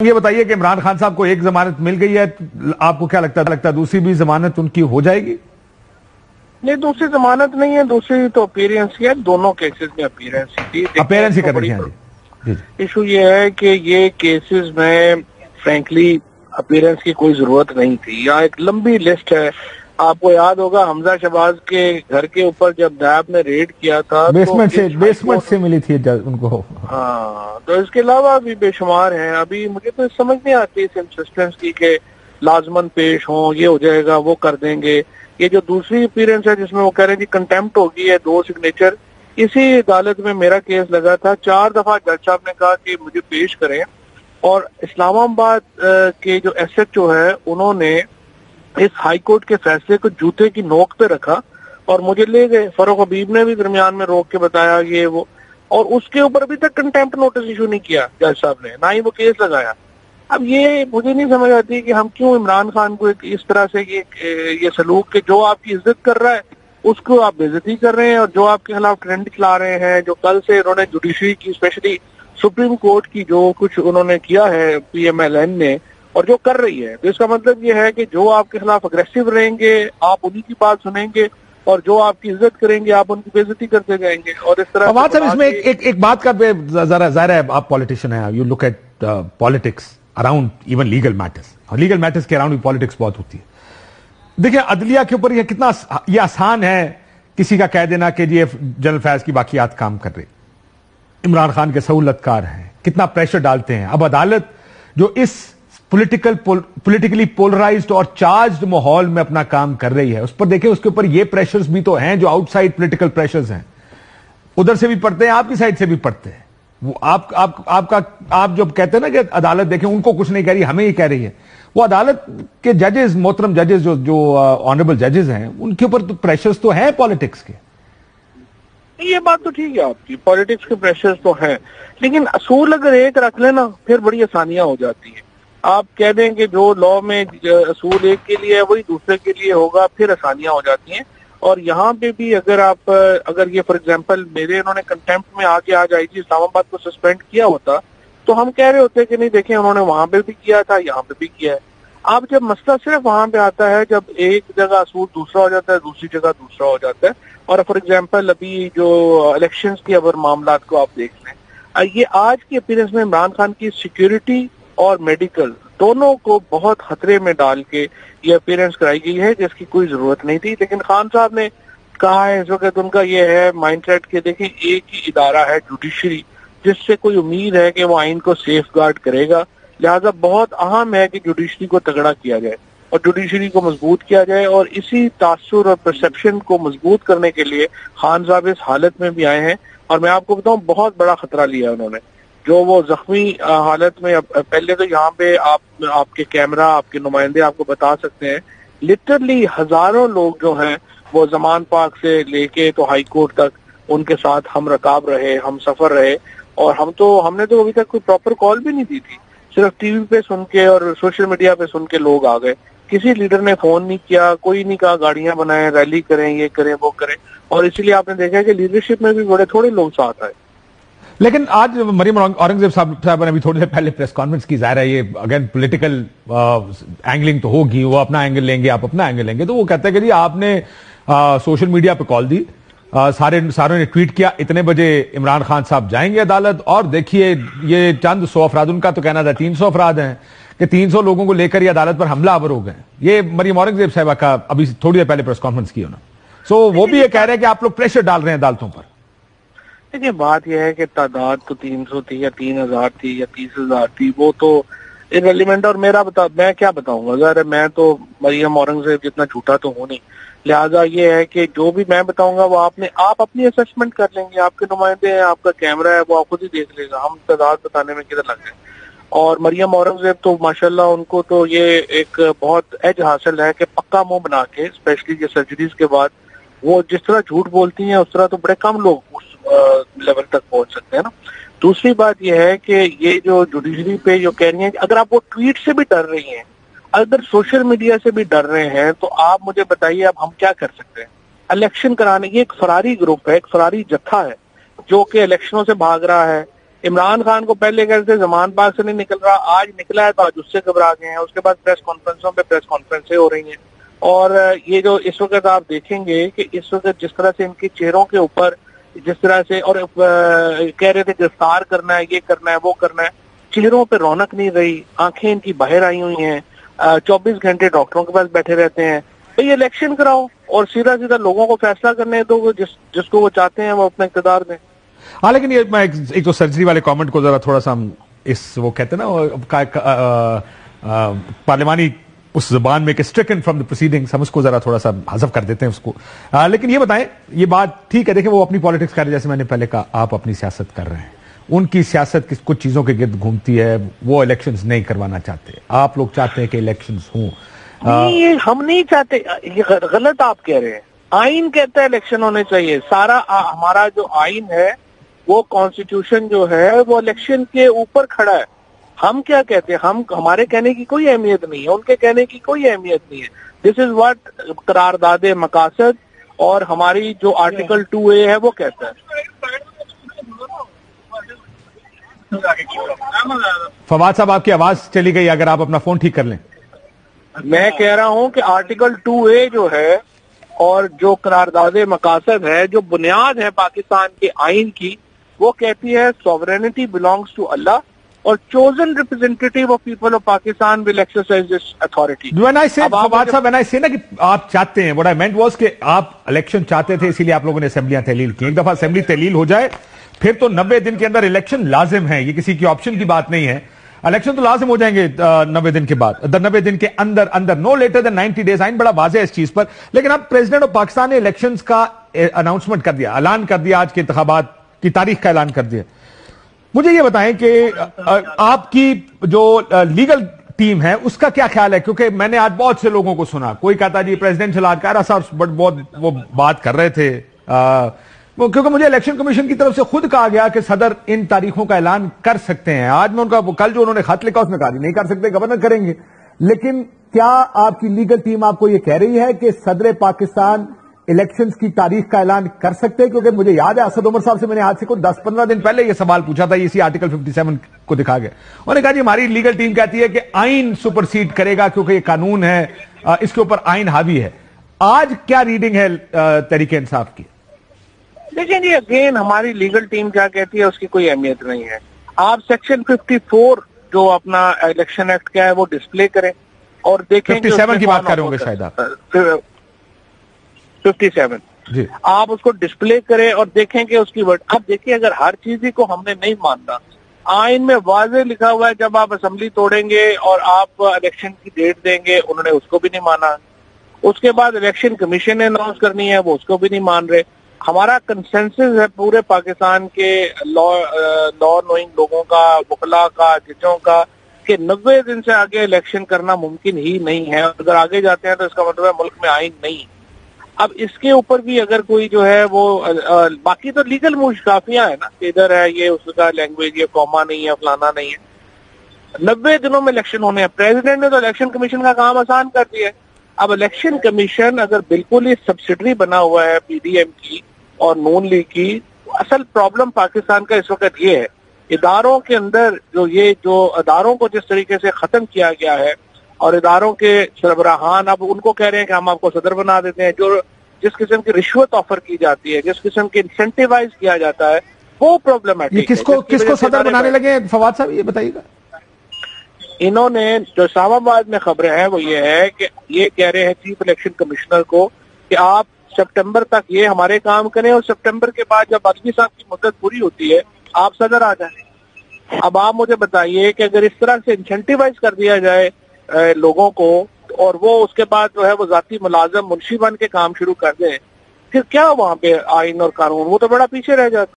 یہ بتائیے کہ عمران خان صاحب کو ایک ضمانت مل گئی ہے، آپ کو کیا لگتا ہے دوسری بھی ضمانت ان کی ہو جائے گی؟ نہیں، دوسری ضمانت نہیں ہے، دوسری تو اپیرنس ہی ہے، دونوں کیسز میں اپیرنس ہی تھی۔ اپیرنس ہی کر رہی ہیں۔ ایشو یہ ہے کہ یہ کیسز میں فرینکلی اپیرنس کی کوئی ضرورت نہیں تھی۔ یہاں ایک لمبی لسٹ ہے، آپ کو یاد ہوگا حمزہ شہباز کے گھر کے اوپر جب نیب نے ریڈ کیا تھا بیسمنٹ سے ملی تھی ان کو۔ ہاں، تو اس کے علاوہ بھی بے شمار ہیں۔ ابھی مجھے تو سمجھ نہیں آتی اس انسسٹنس کی کہ لازمن پیش ہوں، یہ ہو جائے گا، وہ کر دیں گے۔ یہ جو دوسری اپیرنس ہے جس میں وہ کہہ رہے ہیں کہ کنٹیمپٹ ہوگی ہے 2 سگنیچر، اسی عدالت میں میرا کیس لگا تھا، 4 دفعہ جج صاحب نے کہا کہ مجھے پیش کریں، اور اسلام آباد کے جو ایس ایچ او ہے انہوں نے اس ہائی کورٹ کے فیصلے کو جوتے کی نوک پہ رکھا اور مجھے لے گئے۔ فاروق حبیب نے بھی درمیان میں روک کے بتایا یہ وہ، اور اس کے اوپر ابھی تک کنٹیمپٹ نوٹس ایشو نہیں کیا جج صاحب نے، نہ ہی وہ کیس لگایا۔ اب یہ مجھے نہیں سمجھ آتی کہ ہم کیوں عمران خان کو اس طرح سے یہ سلوک کہ جو آپ کی عزت کر رہا ہے اس کو آپ بے عزتی کر رہے ہیں، اور جو آپ کے خلاف ٹرینڈ چلا رہے ہیں، جو کل سے انہوں نے جوڈیشری کی، اسپیشلی سپریم کورٹ کی جو کچھ انہوں نے کیا ہے پی ایم ایل این نے، اور جو کر رہی ہے، تو اس کا مطلب یہ ہے کہ جو آپ کے خلاف اگریسو رہیں گے آپ انہی کی بات سنیں گے، اور جو آپ کی عزت کریں گے آپ ان کی بے عزتی کرتے جائیں گے۔ اور اس طرح صاحب اس میں ایک بات کا ظاہر ہے آپ پولیٹیشین ہیں، you look at politics around even legal matters, اور لیگل میٹرز کے اراؤنڈ پالیٹکس بہت ہوتی ہے۔ دیکھیں عدلیہ کے اوپر یہ کتنا یہ آسان ہے کسی کا کہہ دینا کہ یہ جنرل فیض کی باقیات کام کر رہے، عمران خان کے سہولت کار ہیں، کتنا پریشر ڈالتے ہیں۔ اب عدالت جو اس پولیٹیکلی پولرائزڈ اور چارجڈ ماحول میں اپنا کام کر رہی ہے، اس پر دیکھیں اس کے اوپر یہ پریشرز بھی تو ہیں جو آؤٹ سائڈ پولیٹیکل پریشرز ہیں، ادھر سے بھی پڑتے ہیں، آپ کی سائڈ سے بھی پڑتے ہیں۔ وہ آپ جو کہتے ہیں نا کہ عدالت دیکھیں ان کو کچھ نہیں کہہ رہی، ہمیں ہی کہہ رہی ہے، وہ عدالت کے ججز، محترم ججز جو آنریبل ججز ہیں، ان کے اوپر تو پریشرز تو ہیں پالیٹکس کے۔ یہ بات تو ٹھیک ہے آپ کی، پالیٹکس کے پریشرز تو ہیں، لیکن اصول اگر ایک رکھ لینا پھر بڑی آسانیاں ہو جاتی ہیں۔ آپ کہہ دیں کہ جو لا میں اصول ایک کے لیے ہے وہی دوسرے کے لیے ہوگا، پھر آسانیاں ہو جاتی ہیں۔ اور یہاں پہ بھی اگر یہ فار ایگزامپل میرے انہوں نے کنٹیمپٹ میں آگے آ جائی تھی، اسلام آباد کو سسپینڈ کیا ہوتا تو ہم کہہ رہے ہوتے کہ نہیں دیکھیں انہوں نے وہاں پہ بھی کیا تھا، یہاں پہ بھی کیا ہے۔ اب جب مسئلہ صرف وہاں پہ آتا ہے جب ایک جگہ اصول دوسرا ہو جاتا ہے، دوسری جگہ دوسرا ہو جاتا ہے، اور فار ایگزامپل ابھی جو الیکشنز کے اگر معاملات کو آپ دیکھ لیں، یہ آج کی اپیرنس میں عمران خان کی سیکیورٹی اور میڈیکل دونوں کو بہت خطرے میں ڈال کے یہ اپیرنس کرائی گئی ہے جس کی کوئی ضرورت نہیں تھی۔ لیکن خان صاحب نے کہا ہے اس وقت ان کا یہ ہے مائنڈ سیٹ کہ دیکھیں ایک ہی ادارہ ہے جوڈیشری جس سے کوئی امید ہے کہ وہ آئین کو سیف گارڈ کرے گا، لہذا بہت اہم ہے کہ جوڈیشری کو تگڑا کیا جائے اور جوڈیشری کو مضبوط کیا جائے، اور اسی تاثر اور پرسپشن کو مضبوط کرنے کے لیے خان صاحب اس حالت میں بھی آئے ہیں۔ اور میں آپ کو بتاؤں بہت بڑا خطرہ لیا انہوں نے، جو وہ زخمی حالت میں، پہلے تو یہاں پہ آپ کے کیمرہ، آپ کے نمائندے آپ کو بتا سکتے ہیں، لٹرلی ہزاروں لوگ جو ہیں وہ زمان پاک سے لے کے تو ہائی کورٹ تک ان کے ساتھ ہم رکاب رہے، ہم سفر رہے، اور ہم نے تو ابھی تک کوئی پراپر کال بھی نہیں دی تھی، صرف ٹی وی پہ سن کے اور سوشل میڈیا پہ سن کے لوگ آ گئے، کسی لیڈر نے فون نہیں کیا، کوئی نہیں کہا گاڑیاں بنائیں، ریلی کریں، یہ کریں وہ کریں، اور اسی لیے آپ نے دیکھا کہ لیڈرشپ میں بھی بڑے تھوڑے لوگ ساتھ آئے۔ لیکن آج مریم اورنگزیب صاحب نے ابھی تھوڑی دیر پہلے پریس کانفرنس کی، ظاہر ہے یہ اگین پولیٹیکل اینگلنگ تو ہوگی، وہ اپنا اینگل لیں گے، آپ اپنا اینگل لیں گے، تو وہ کہتے ہیں کہ جی آپ نے سوشل میڈیا پہ کال دی، ساروں نے ٹویٹ کیا اتنے بجے عمران خان صاحب جائیں گے عدالت، اور دیکھیے یہ چند 100 افراد، ان کا تو کہنا تھا 300 افراد ہیں، کہ 300 لوگوں کو لے کر یہ عدالت پر حملہ آور ہو گئے۔ یہ مریم اورنگزیب صاحبہ کا ابھی تھوڑی دیر پہلے پریس کانفرنس کی انہوں نے، سو وہ بھی یہ کہہ رہے ہیں کہ آپ لوگ پریشر ڈال رہے ہیں عدالتوں پر۔ دیکھیے بات یہ ہے کہ تعداد تو 300 تھی یا 3000 تھی یا 30,000 تھی، وہ تو ارریلیونٹ، اور میں کیا بتاؤں گا، ظاہر ہے میں تو مریم اورنگزیب جتنا جھوٹا تو ہوں نہیں، لہٰذا یہ ہے کہ جو بھی میں بتاؤں گا وہ آپ اپنی اسسمنٹ کر لیں گے، آپ کے نمائندے ہیں، آپ کا کیمرہ ہے، وہ آپ خود ہی دیکھ لے گا، ہم تعداد بتانے میں کدھر لگ گئے۔ اور مریم اورنگزیب تو ماشاءاللہ ان کو تو یہ ایک بہت ایج حاصل ہے کہ پکا منہ بنا کے، اسپیشلی یہ سرجریز کے بعد، وہ جس طرح جھوٹ بولتی ہیں اس طرح تو بڑے کم لوگ اس لیول تک پہنچ سکتے ہیں نا۔ دوسری بات یہ ہے کہ یہ جو جوڈیشری پہ جو کہہ رہی ہیں، اگر آپ وہ ٹویٹ سے بھی ڈر رہی ہیں، اگر سوشل میڈیا سے بھی ڈر رہے ہیں، تو آپ مجھے بتائیے اب ہم کیا کر سکتے ہیں؟ الیکشن کرانے کی ایک فراری گروپ ہے، ایک فراری جتھا ہے جو کہ الیکشنوں سے بھاگ رہا ہے، عمران خان کو پہلے کہتے تھے زمان پاک سے نہیں نکل رہا، آج نکلا ہے تو آج اس سے گھبرا گئے ہیں. اس کے بعد پریس کانفرنسوں پہ پریس کانفرنسیں ہو رہی ہیں. اور یہ جو اس وقت آپ دیکھیں گے کہ اس وقت جس طرح سے ان کے چہروں کے اوپر جس طرح سے اور کہہ رہے تھے گرفتار کرنا ہے، یہ کرنا ہے، وہ کرنا ہے، چہروں پہ رونق نہیں رہی، آنکھیں ان کی باہر آئی ہوئی ہیں، 24 گھنٹے ڈاکٹروں کے پاس بیٹھے رہتے ہیں. بھئی الیکشن کراؤ اور سیدھا سیدھا لوگوں کو فیصلہ کرنے دو، جس کو وہ چاہتے ہیں وہ اپنا اقتدار دیں. ہاں لیکن یہ میں ایک تو سرجری والے کامنٹ کو ذرا تھوڑا سا ہم وہ کہتے ہیں نا پارلیمانی اس زبان میں کہ اسٹرکن فرام دی پروسیڈنگز، ہم اس کو ذرا تھوڑا سا حذف کر دیتے ہیں اس کو. لیکن یہ بتائیں، یہ بات ٹھیک ہے، دیکھیں وہ اپنی پالیٹکس کر رہے ہیں، جیسے میں نے پہلے کہا آپ اپنی سیاست کر رہے ہیں، ان کی سیاست کچھ چیزوں کے گرد گھومتی ہے، وہ الیکشنز نہیں کروانا چاہتے، آپ لوگ چاہتے ہیں کہ الیکشنز ہوں. نہیں، ہم نہیں چاہتے، یہ غلط آپ کہہ رہے ہیں. آئین کہتا ہے الیکشن ہونے چاہیے. سارا ہمارا جو آئین ہے، وہ کانسٹیٹیوشن جو ہے وہ الیکشن کے اوپر کھڑا ہے. ہم کیا کہتے ہیں، ہمارے کہنے کی کوئی اہمیت نہیں ہے، ان کے کہنے کی کوئی اہمیت نہیں ہے. دس از واٹ قرارداد مقاصد اور ہماری جو آرٹیکل 2A ہے وہ کہتا ہے. فواد صاحب آپ کی آواز چلی گئی، اگر آپ اپنا فون ٹھیک کر لیں. میں کہہ رہا ہوں کہ آرٹیکل 2A جو ہے اور جو قرارداد مقاصد ہے، جو بنیاد ہے پاکستان کے آئین کی، وہ کہتی ہے sovereignty belongs to Allah اور chosen representative of people of Pakistan will exercise this authority. When I say, Fawad صاحب, when I say نا کہ آپ چاہتے ہیں, what I meant was کہ آپ الیکشن چاہتے تھے، اسی لیے آپ لوگوں نے اسمبلیاں تحلیل کی. ایک دفعہ اسمبلی تحلیل ہو جائے پھر تو 90 دن کے اندر الیکشن لازم ہے، یہ کسی کی آپشن کی بات نہیں ہے. الیکشن تو لازم ہو جائیں گے 90 دن کے بعد، 90 دن کے اندر نو لیٹر دین 90 days. آئین بڑا واضح ہے اس چیز پر. لیکن اب پریزیڈنٹ آف پاکستان نے الیکشنز کا اناؤنسمنٹ کر دیا، اعلان کر دیا، آج کے انتخابات کی تاریخ کا اعلان کر دیا. مجھے یہ بتائیں کہ آپ کی جو لیگل ٹیم ہے اس کا کیا خیال ہے؟ کیونکہ میں نے آج بہت سے لوگوں کو سنا، کوئی کہتا جی پریزیڈنشل آرکارا صاحب بہت وہ بات کر رہے تھے، کیونکہ مجھے الیکشن کمیشن کی طرف سے خود کہا گیا کہ صدر ان تاریخوں کا اعلان کر سکتے ہیں. آج میں ان کا کل جو انہوں نے خط لکھا اس میں کہا نہیں کر سکتے، گورنر کریں گے. لیکن کیا آپ کی لیگل ٹیم آپ کو یہ کہہ رہی ہے کہ صدر پاکستان الیکشنز کی تاریخ کا اعلان کر سکتے ہیں؟ کیونکہ مجھے یاد ہے اسد عمر صاحب سے میں نے آج سے کوئی 10-15 دن پہلے یہ سوال پوچھا تھا، اسی آرٹیکل 57 کو دکھا گیا. انہوں نے کہا جی ہماری لیگل ٹیم کہتی ہے کہ آئین سپرسیڈ کرے گا کیونکہ یہ قانون ہے، اس کے اوپر آئین حاوی ہے. آج کیا ریڈنگ ہے تحریک انصاف کی؟ لیکن جی اگین ہماری لیگل ٹیم کیا کہتی ہے اس کی کوئی اہمیت نہیں ہے. آپ سیکشن 54 جو اپنا الیکشن ایکٹ کا ہے وہ ڈسپلے کریں اور دیکھیں 57 کی بات کر رہے ہوں گے شاید آپ. 57 جی آپ اس کو ڈسپلے کریں اور دیکھیں کہ اس کی اب دیکھیں اگر ہر چیز کو ہم نے نہیں ماننا، آئین میں واضح لکھا ہوا ہے جب آپ اسمبلی توڑیں گے اور آپ الیکشن کی ڈیٹ دیں گے، انہوں نے اس کو بھی نہیں مانا. اس کے بعد الیکشن کمیشن نے اناؤنس کرنی ہے، وہ اس کو بھی نہیں مان رہے. ہمارا کنسنسس ہے پورے پاکستان کے لا نوئنگ لوگوں کا، وکلاء کا، ججوں کا، کہ 90 دن سے آگے الیکشن کرنا ممکن ہی نہیں ہے. اگر آگے جاتے ہیں تو اس کا مطلب ہے ملک میں آئین نہیں. اب اس کے اوپر بھی اگر کوئی جو ہے وہ باقی تو لیگل مشکافیاں ہیں نا کہ ادھر ہے یہ اس کا لینگویج، یہ قوما نہیں ہے، فلانا نہیں ہے. 90 دنوں میں الیکشن ہونے ہیں. پریزیڈنٹ نے تو الیکشن کمیشن کا کام آسان کر دیا ہے. اب الیکشن کمیشن اگر بالکل ہی سبسڈری بنا ہوا ہے پی ڈی ایم کی اور نون لیگ کی، اصل پرابلم پاکستان کا اس وقت یہ ہے اداروں کے اندر جو اداروں کو جس طریقے سے ختم کیا گیا ہے اور اداروں کے سربراہان اب ان کو کہہ رہے ہیں کہ ہم آپ کو صدر بنا دیتے ہیں. جس قسم کی رشوت آفر کی جاتی ہے، جس قسم کی انسینٹیوائز کیا جاتا ہے، وہ پرابلمٹک ہے. کس کو صدر بنانے لگے فواد صاحب یہ بتائیے گا؟ انہوں نے جو اسلام آباد میں خبریں ہیں وہ یہ ہے کہ یہ کہہ رہے ہیں چیف الیکشن کمشنر کو کہ آپ سپٹمبر تک یہ ہمارے کام کریں اور سپٹمبر کے بعد جب عدلی صاحب کی مدت پوری ہوتی ہے آپ صدر آ جائیں. اب آپ مجھے بتائیے کہ اگر اس طرح سے انسینٹیوائز کر دیا جائے لوگوں کو اور وہ اس کے بعد جو ہے وہ ذاتی ملازم منشی بن کے کام شروع کر دیں، پھر کیا وہاں پہ آئین اور قانون؟ وہ تو بڑا پیچھے رہ جاتا.